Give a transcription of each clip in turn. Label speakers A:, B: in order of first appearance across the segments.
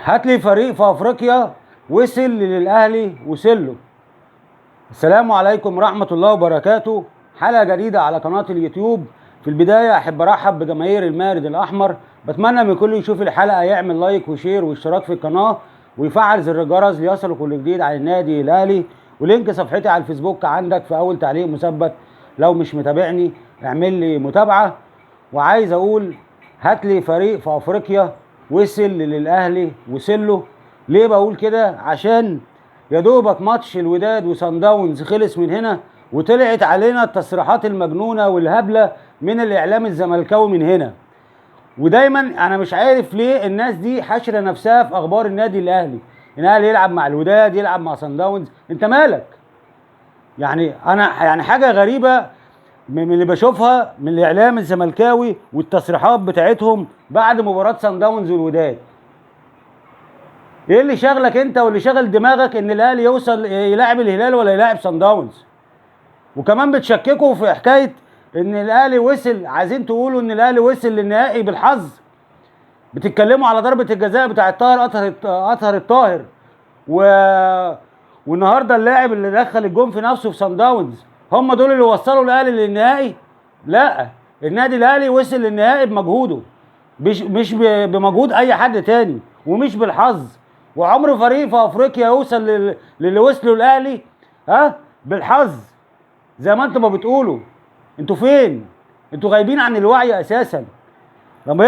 A: هات لي فريق في افريقيا وصل للاهلي وصل له. السلام عليكم ورحمه الله وبركاته. حلقه جديده على قناه اليوتيوب. في البدايه احب ارحب بجماهير المارد الاحمر. بتمنى من كل يشوف الحلقه يعمل لايك وشير واشتراك في القناه ويفعل زر الجرس ليصل كل جديد عن النادي الاهلي. ولينك صفحتي على الفيسبوك عندك في اول تعليق مثبت. لو مش متابعني اعمل لي متابعه. وعايز اقول هات لي فريق في افريقيا وصل للاهلي وصل له. ليه بقول كده؟ عشان يا دوبك ماتش الوداد وصن داونز خلص من هنا وطلعت علينا التصريحات المجنونه والهبله من الاعلام الزملكاوي من هنا. ودايما انا مش عارف ليه الناس دي حاشره نفسها في اخبار النادي الاهلي. الاهلي يلعب مع الوداد، يلعب مع صن داونز، انت مالك؟ يعني حاجه غريبه من اللي بشوفها من الاعلام الزملكاوي والتصريحات بتاعتهم بعد مباراه صن داونز والوداد. ايه اللي شغلك انت واللي شغل دماغك ان الاهلي يوصل يلاعب الهلال ولا يلاعب صن داونز؟ وكمان بتشككوا في حكايه ان الاهلي وصل، عايزين تقولوا ان الاهلي وصل للنهائي بالحظ. بتتكلموا على ضربه الجزاء بتاعه طاهر اطهر الطاهر و... والنهارده اللاعب اللي دخل الجون في نفسه في صن داونز هم دول اللي وصلوا الاهلي للنهائي؟ لا، النادي الاهلي وصل للنهائي بمجهوده، مش بمجهود اي حد تاني ومش بالحظ. وعمر فريق في افريقيا يوصل للي وصلوا الاهلي بالحظ زي ما انتم ما بتقولوا. انتوا فين؟ انتوا غايبين عن الوعي اساسا. لما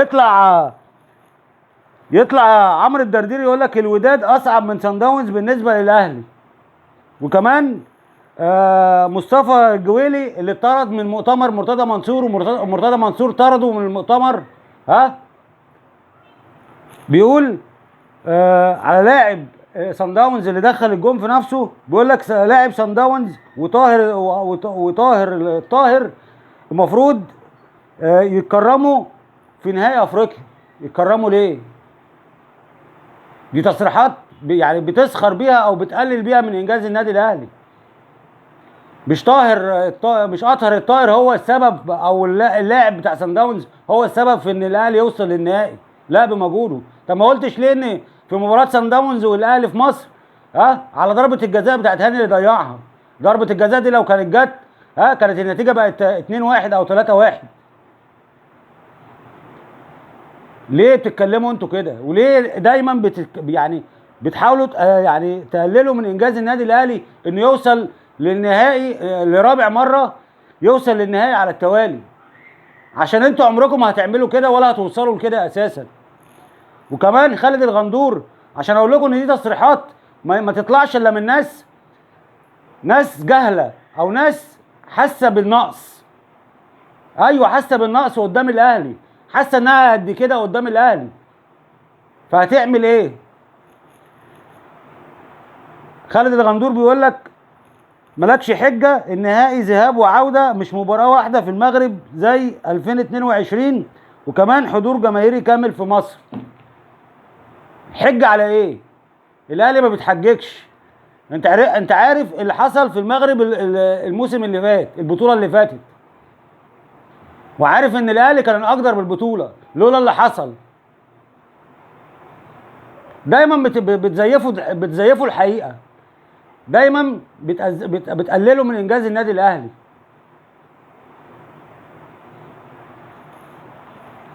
A: يطلع عمرو الدردير يقول لك الوداد اصعب من صن داونز بالنسبه للاهلي. وكمان مصطفى الجويلي اللي اتطرد من مؤتمر مرتضى منصور، ومرتضى منصور طرده من المؤتمر. بيقول على لاعب صن داونز اللي دخل الجون في نفسه، بيقول لك لاعب صن داونز وطاهر الطاهر المفروض يتكرموا في نهائي افريقيا. يتكرموا ليه؟ دي تصريحات يعني بتسخر بيها او بتقلل بيها من انجاز النادي الاهلي. مش اطهر الطاهر هو السبب، او اللاعب بتاع صن داونز هو السبب في ان الاهلي يوصل للنهائي. لا، بمجهوده. طب ما قلتش ليه ان في مباراه صن داونز والاهلي في مصر على ضربه الجزاء بتاعت هاني اللي ضيعها؟ ضربه الجزاء دي لو كانت جت كانت النتيجه بقت 2-1 او 3-1. ليه بتتكلموا انتوا كده؟ وليه دايما يعني بتحاولوا يعني تقللوا من انجاز النادي الاهلي انه يوصل للنهائي لرابع مره، يوصل للنهائي على التوالي؟ عشان انتوا عمركم ما هتعملوا كده ولا هتوصلوا لكده اساسا. وكمان خالد الغندور، عشان اقول لكم ان دي تصريحات ما تطلعش الا من ناس جهله او ناس حاسه بالنقص. ايوه، حاسه بالنقص قدام الاهلي، حاسه انها قد كده قدام الاهلي، فهتعمل ايه؟ خالد الغندور بيقول لك مالكش حجه، النهائي ذهاب وعوده مش مباراه واحده في المغرب زي 2022، وكمان حضور جماهيري كامل في مصر. حجه على ايه؟ الاهلي ما بيتحججش. انت عارف اللي حصل في المغرب الموسم اللي فات، البطوله اللي فاتت، وعارف ان الاهلي كان اقدر بالبطوله لولا اللي حصل. دايما بتزيفوا الحقيقه، دايما بتقللوا من انجاز النادي الاهلي.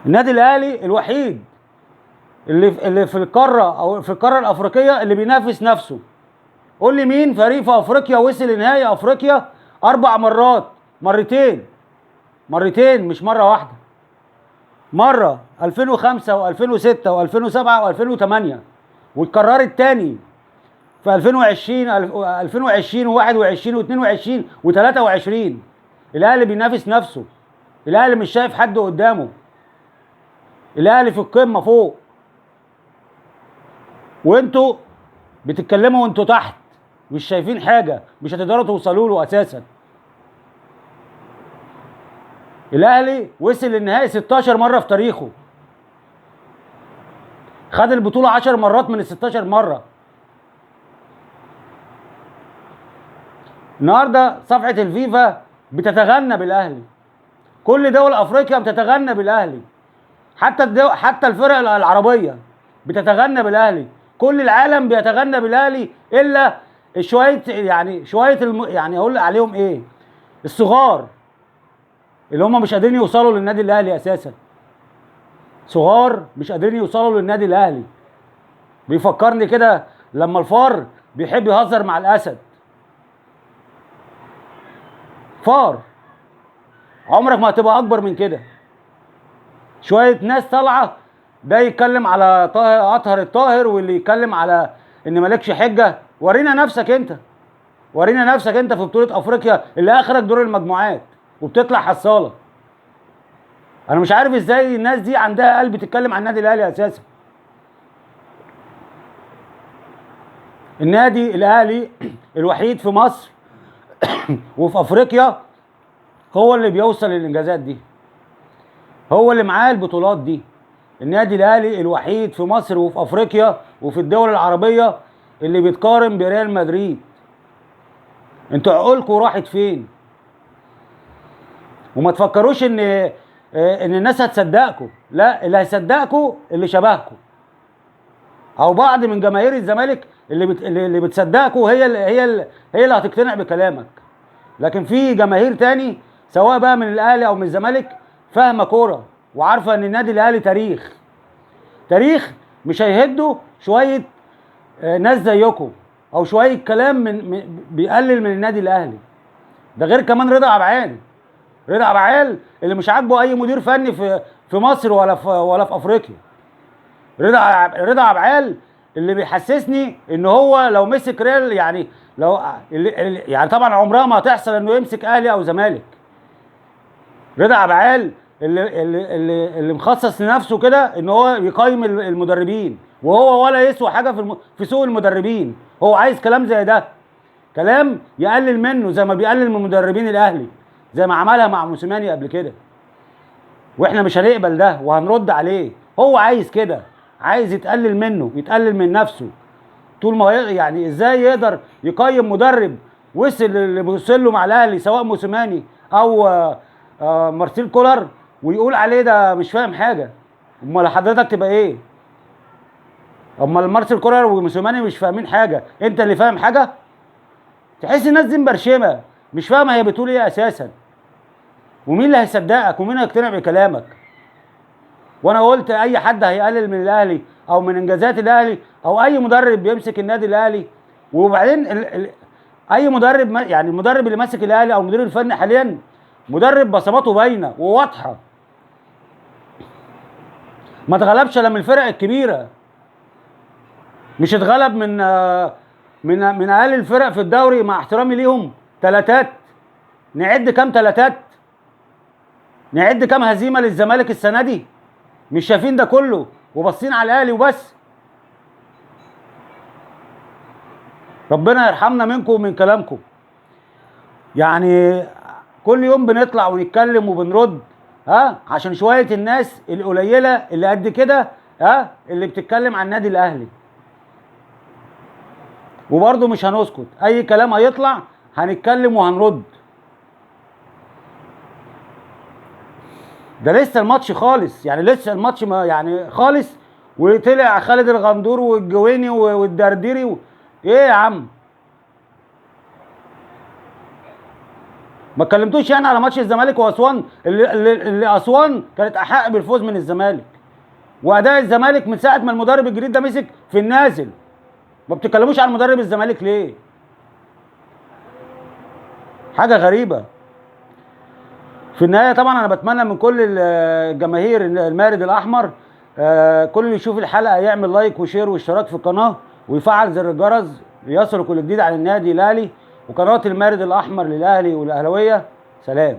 A: النادي الاهلي الوحيد اللي في القاره او في القاره الافريقيه اللي بينافس نفسه. قول لي مين فريق في افريقيا وصل لنهائي افريقيا 4 مرات؟ مرتين مش مره واحده. مره 2005 و2006 و2007 و2008، واتكررت تاني في 2020 و21 و22 و23. الاهلي بينافس نفسه، الاهلي مش شايف حد قدامه، الاهلي في القمه فوق، وانتوا بتتكلموا وانتوا تحت مش شايفين حاجه، مش هتقدروا توصلوا له اساسا. الاهلي وصل للنهائي 16 مره في تاريخه، خد البطوله 10 مرات من ال 16 مره. النهارده صفحه الفيفا بتتغنى بالاهلي، كل دول افريقيا بتتغنى بالاهلي، حتى الفرق العربيه بتتغنى بالاهلي، كل العالم بيتغنى بالاهلي الا شويه، يعني شويه يعني اقول عليهم ايه، الصغار اللي هم مش قادرين يوصلوا للنادي الاهلي اساسا. صغار مش قادرين يوصلوا للنادي الاهلي. بيفكرني كده لما الفار بيحب يهزر مع الاسد. فار عمرك ما هتبقى اكبر من كده. شويه ناس طالعه، ده يتكلم على طاهر اطهر الطاهر، واللي يتكلم على ان مالكش حجه. ورينا نفسك انت، ورينا نفسك انت في بطوله افريقيا اللي اخرك دور المجموعات وبتطلع حصاله. انا مش عارف ازاي الناس دي عندها قلب تتكلم عن النادي الاهلي اساسا. النادي الاهلي الوحيد في مصر وفي افريقيا هو اللي بيوصل للانجازات دي، هو اللي معاه البطولات دي. النادي الاهلي الوحيد في مصر وفي افريقيا وفي الدول العربيه اللي بيتقارن بريال مدريد. انتوا عقولكم راحت فين؟ وما تفكروش ان الناس هتصدقكم. لا، اللي هيصدقكم اللي شبهكم، او بعض من جماهير الزمالك اللي بتصدقكم، هي اللي هتقتنع بكلامك. لكن في جماهير تاني سواء بقى من الاهلي او من الزمالك فاهمه كوره وعارفه ان النادي الاهلي تاريخ مش هيهدوا شويه ناس زيكم او شويه كلام بيقلل من النادي الاهلي. ده غير كمان رضا عبعال اللي مش عاجبه اي مدير فني في مصر ولا في افريقيا. رضا عبعال اللي بيحسسني ان هو لو مسك ريال، يعني لو يعني طبعا عمرها ما هتحصل انه يمسك اهلي او زمالك. رضا عبعال اللي مخصص لنفسه كده ان هو يقيم المدربين، وهو ولا يسوى حاجه في سوق المدربين. هو عايز كلام زي ده، كلام يقلل منه زي ما بيقلل من مدربين الاهلي، زي ما عملها مع موسيماني قبل كده. واحنا مش هنقبل ده وهنرد عليه. هو عايز كده، عايز يتقلل منه، يتقلل من نفسه. طول ما يعني ازاي يقدر يقيم مدرب وصل اللي بيوصل له مع الاهلي سواء موسيماني او مارسيل كولر ويقول عليه ده مش فاهم حاجه؟ امال حضرتك تبقى ايه؟ امال مارسيل كولر وموسيماني مش فاهمين حاجه، انت اللي فاهم حاجه؟ تحس الناس دي مبرشمه مش فاهمه هي بتقول ايه اساسا. ومين اللي هيصدقك ومين هيقتنع بكلامك؟ وانا قلت اي حد هيقلل من الاهلي او من انجازات الاهلي او اي مدرب بيمسك النادي الاهلي. وبعدين اي مدرب، يعني المدرب اللي ماسك الاهلي او المدير الفني حاليا مدرب بصماته باينه وواضحه، ما اتغلبش الا من الفرق الكبيره. مش اتغلب من اقل الفرق في الدوري مع احترامي ليهم تلاتات. نعد كام تلاتات؟ نعد كام هزيمه للزمالك السنه دي؟ مش شايفين ده كله وباصين على الاهلي وبس؟ ربنا يرحمنا منكم ومن كلامكم. يعني كل يوم بنطلع ونتكلم وبنرد عشان شويه الناس القليله اللي قد كده اللي بتتكلم عن النادي الاهلي. وبرضه مش هنسكت، اي كلام هيطلع هنتكلم وهنرد. ده لسه الماتش خالص، يعني لسه الماتش يعني خالص وطلع خالد الغندور والجويني والدرديري ايه يا عم؟ ما اتكلمتوش يعني على ماتش الزمالك واسوان اللي اسوان كانت احق بالفوز من الزمالك، واداء الزمالك من ساعه ما المدرب الجديد ده مسك في النازل. ما بتتكلموش عن مدرب الزمالك ليه؟ حاجه غريبه. في النهايه طبعا انا بتمنى من كل الجماهير المارد الاحمر كل اللي يشوف الحلقه يعمل لايك وشير واشتراك في القناه ويفعل زر الجرس ليصل كل جديد عن النادي الاهلي وقناه المارد الاحمر للاهلي والاهلاويه. سلام.